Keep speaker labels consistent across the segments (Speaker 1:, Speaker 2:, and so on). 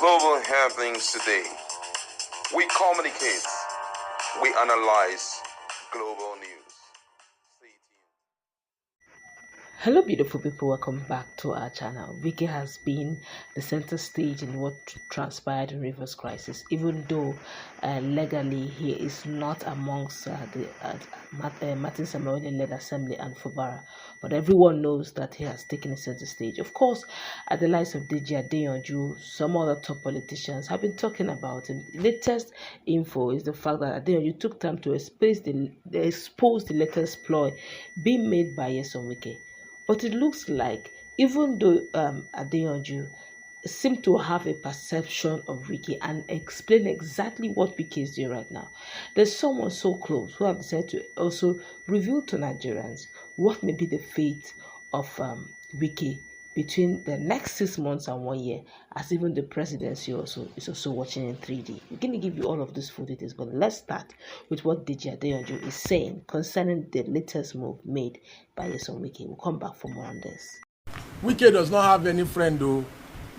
Speaker 1: Global happenings today. We communicate. We analyze global news. Stay tuned.
Speaker 2: Hello beautiful people, welcome back to our channel. Wike has been the center stage in what transpired in Rivers crisis, even though legally he is not amongst the Martin Samuel-led assembly and Fubara, but everyone knows that he has taken a center stage. Of course, at the likes of Deji Adeyanju, some other top politicians have been talking about him. The latest info is the fact that Adeyanju took time to expose the latest ploy being made by Wike. But it looks like, even though Adeyanju seemed to have a perception of Wike and explain exactly what Wike is doing right now, there's someone so close who have decided to also reveal to Nigerians what may be the fate of Wike between the next 6 months and 1 year, as even the presidency is also watching in 3D. We're going to give you all of these full details, but let's start with what Deji Adeyanju is saying concerning the latest move made by Wike. We'll come back for more on this.
Speaker 3: Wike does not have any friend though.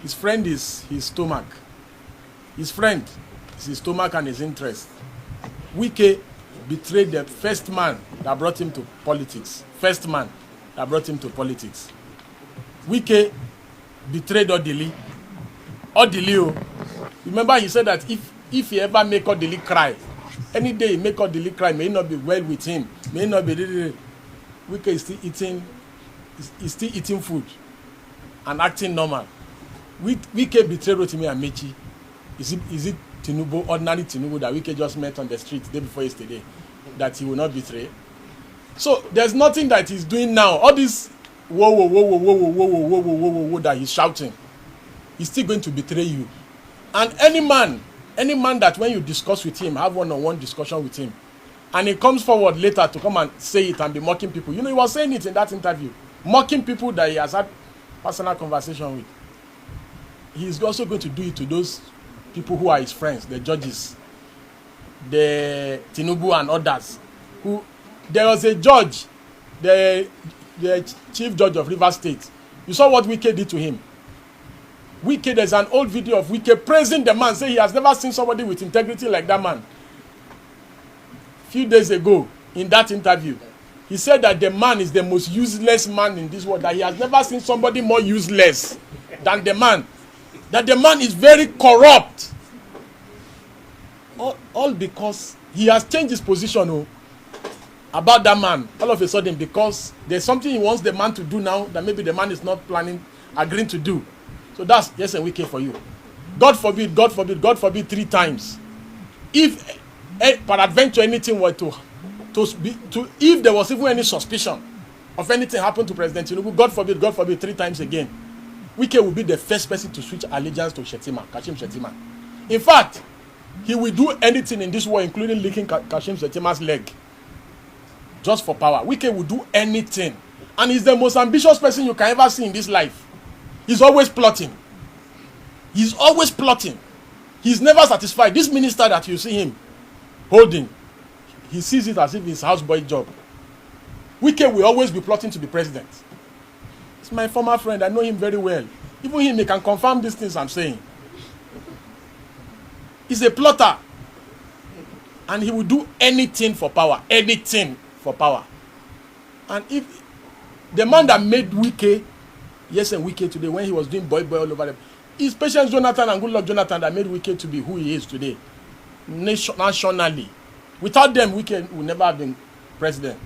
Speaker 3: His friend is his stomach. His friend is his stomach and his interest. Wike betrayed the first man that brought him to politics. First man that brought him to politics. Wike betrayed Odili. Remember he said that if he ever make Odili cry, any day he make Odili cry, may not be well with him, may not be. Wike is still eating food and acting normal. Wike betrayed Rotimi Amechi. Is it Tinubu, ordinary Tinubu that Wike just met on the street the day before yesterday, that he will not betray? So there's nothing that he's doing now. All this whoa that he's shouting, he's still going to betray you. And any man that when you discuss with him, have one-on-one discussion with him, and he comes forward later to come and say it and be mocking people. You know, he was saying it in that interview, mocking people that he has had personal conversation with. He's also going to do it to those people who are his friends, the judges, the Tinubu and others. There was a judge, the chief judge of Rivers State. You saw what Wike did to him. Wike, there's an old video of Wike praising the man, saying he has never seen somebody with integrity like that man. A few days ago, in that interview, he said that the man is the most useless man in this world, that he has never seen somebody more useless than the man, that the man is very corrupt. All because he has changed his position about that man all of a sudden, because there's something he wants the man to do now that maybe the man is not agreeing to do. So that's just a Wike for you. God forbid 3 times. If peradventure anything were to if there was even any suspicion of anything happened to President Tinubu, God forbid 3 times again, Wike will be the first person to switch allegiance to Kashim Shettima. In fact, he will do anything in this war, including licking Kashim Shettima's leg, just for power. Wike will do anything. And he's the most ambitious person you can ever see in this life. He's always plotting. He's never satisfied. This minister that you see him holding, he sees it as if it's houseboy job. Wike will always be plotting to be president. It's my former friend. I know him very well. Even him, he can confirm these things I'm saying. He's a plotter. And he will do anything for power. Anything for power. And if the man that made Wike, Wike today, when he was doing boy all over them, it's Patience Jonathan and Goodluck Jonathan that made Wike to be who he is today, nationally. Without them, Wike would never have been president.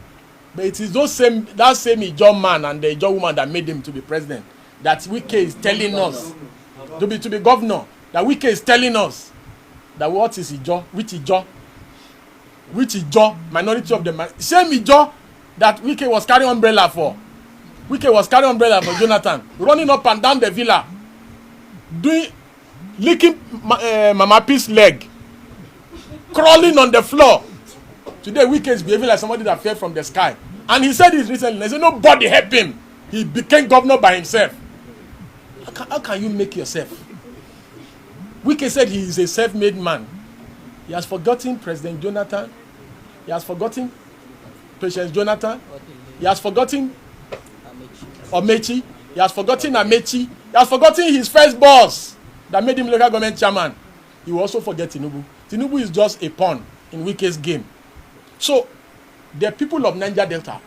Speaker 3: But it is that same Ijaw man and the Ijaw woman that made him to be president that Wike is telling us to be governor. That Wike is telling us that what is Ijaw, which Ijaw, minority of the same Ijaw that Wike was carrying umbrella for. Wike was carrying umbrella for Jonathan, running up and down the villa, licking Mama P's leg, crawling on the floor. Today, Wike is behaving like somebody that fell from the sky. And he said this recently. He said nobody helped him. He became governor by himself. How can you make yourself? Wike said he is a self-made man. He has forgotten President Jonathan. He has forgotten Patience Jonathan. He has forgotten Omechi. He has forgotten Amechi. He has forgotten his first boss, that made him local government chairman, he will also forget Tinubu. Tinubu is just a pawn in Wike's game. So, the people of Niger Delta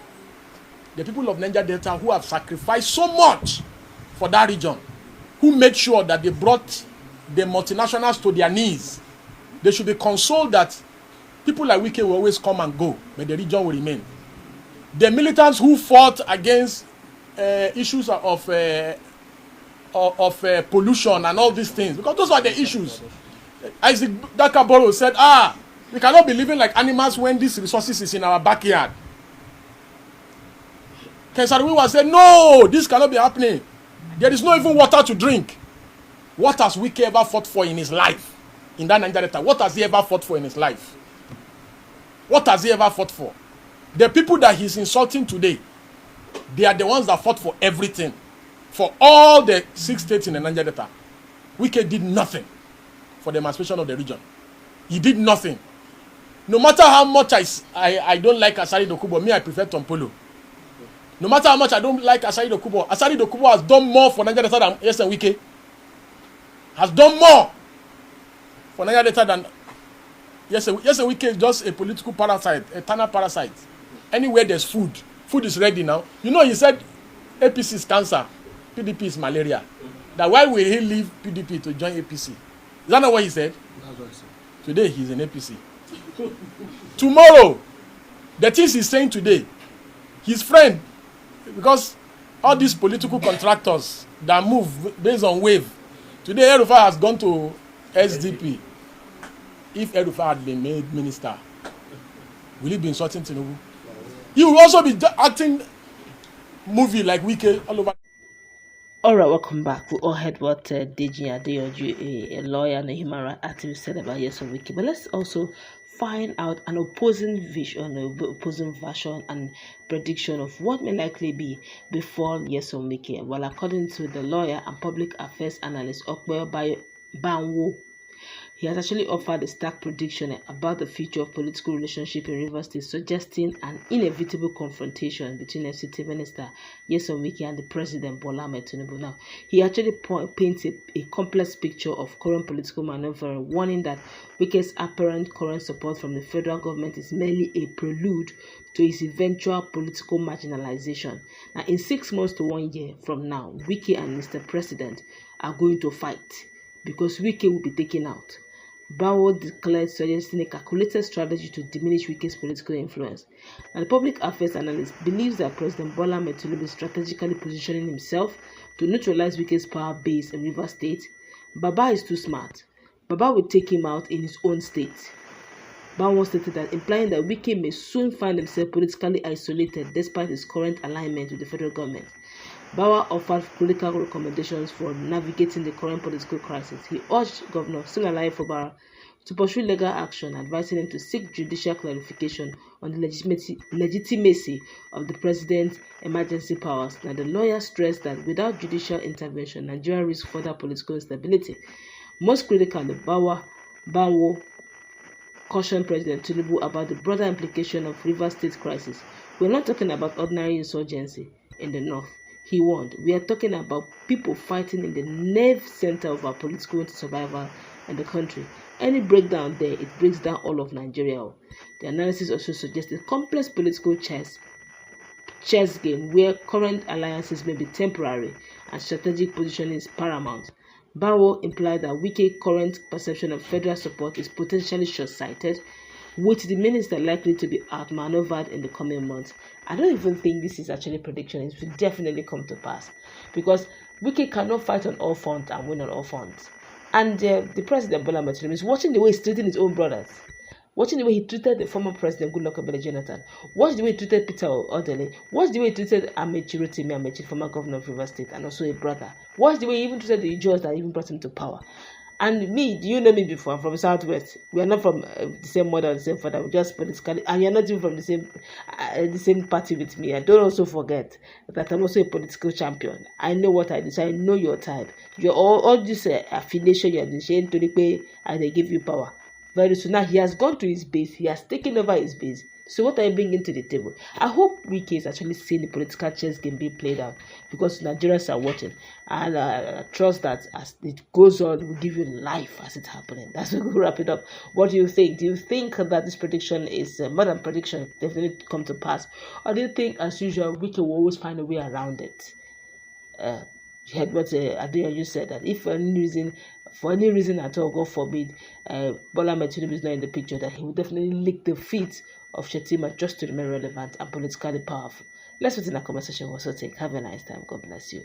Speaker 3: who have sacrificed so much for that region, who made sure that they brought the multinationals to their knees, they should be consoled that people like Wike will always come and go, but the region will remain. The militants who fought against issues of pollution and all these things, because those are the issues. Isaac Dakaboro said, we cannot be living like animals when these resources is in our backyard. Ken Saro-Wiwa said, no, this cannot be happening. There is no even water to drink. What has Wike ever fought for in his life? In that Niger Delta, what has he ever fought for in his life? What has he ever fought for? The people that he's insulting today, they are the ones that fought for everything. For all the 6 states in the Niger Delta. Wike did nothing for the emancipation of the region. He did nothing. No matter how much I don't like Asari Dokubo, me I prefer Tompolo. No matter how much I don't like Asari Dokubo has done more for Niger Delta than Yes and Wike. Has done more for Niger Delta than Yes and Wike is just a political parasite, a eternal parasite. Anywhere there's food is ready now. You know, he said APC is cancer, PDP is malaria. That why will he leave PDP to join APC? Is that not what he said? That's what he said. Today he's in APC. Tomorrow, the things he's saying today, his friend, because all these political contractors that move based on wave, today El-Rufai has gone to SDP. If El-Rufai had been made minister, will he be insulting Tinubu? He will also be acting movie like Wike all over.
Speaker 2: All right, welcome back. We all heard what Deji Adeyanju, a lawyer and a human rights activist, said about Yes and Wike. But let's also find out an opposing vision, opposing version and prediction of what may likely be before Yes and Wike. Well, according to the lawyer and public affairs analyst Okwe Banwo, he has actually offered a stark prediction about the future of political relationship in Rivers State, suggesting an inevitable confrontation between FCT Minister Nyesom Wike and the President Bola Ahmed Tinubu. Now, he actually paints a complex picture of current political maneuver, warning that Wike's apparent current support from the federal government is merely a prelude to his eventual political marginalization. Now, in 6 months to 1 year from now, Wike and Mr. President are going to fight because Wike will be taken out. Bawo declared, suggesting a calculated strategy to diminish Wike's political influence. And the public affairs analyst believes that President Bola Ahmed Tinubu is strategically positioning himself to neutralize Wike's power base in Rivers State. Baba is too smart. Baba will take him out in his own state. Bawo stated that, implying that Wike may soon find himself politically isolated despite his current alignment with the federal government. Bawa offered critical recommendations for navigating the current political crisis. He urged Governor Siminalayi Fubara to pursue legal action, advising him to seek judicial clarification on the legitimacy of the president's emergency powers. Now, the lawyer stressed that without judicial intervention, Nigeria risks further political instability. Most critically, Bawo cautioned President Tinubu about the broader implication of Rivers State crisis. We're not talking about ordinary insurgency in the north. He warned, we are talking about people fighting in the nerve center of our political survival in the country. Any breakdown there, it breaks down all of Nigeria. The analysis also suggests a complex political chess game where current alliances may be temporary and strategic positioning is paramount. Bawo implied that Wike's current perception of federal support is potentially short-sighted, with the minister likely to be outmaneuvered in the coming months. I don't even think this is actually a prediction. It will definitely come to pass because Wike cannot fight on all fronts and win on all fronts. And the president, Bola Ahmed Tinubu, is watching the way he's treating his own brothers, watching the way he treated the former president, Goodluck Ebele Jonathan, watch the way he treated Peter Odele, watch the way he treated Amechi Rotimi Amechi, former governor of Rivers State, and also a brother. Watch the way he even treated the Ijaws that even brought him to power. And me, do you know me before? I'm from Southwest. We are not from the same mother or the same father. We're just politically, and you're not even from the same party with me. And don't also forget that I'm also a political champion. I know what I do. So I know your type. You're all this affiliation you're doing to the pay and they give you power. very soon. Now he has gone to his base, he has taken over his base. So what are you bringing to the table? I hope Wike is actually seeing the political chess game being played out, because Nigerians are watching, and I trust that as it goes on, we'll give you life as it's happening. That's what we'll wrap it up. What do you think? Do you think that this prediction is more than prediction, definitely come to pass, or do you think, as usual, Wike will always find a way around it? You heard what Adeyanju said, that if for any reason at all, God forbid, Bola Ahmed Tinubu is not in the picture, that he will definitely lick the feet of Shetima just to remain relevant and politically powerful. Let's put in a conversation. Also, take. Have a nice time. God bless you.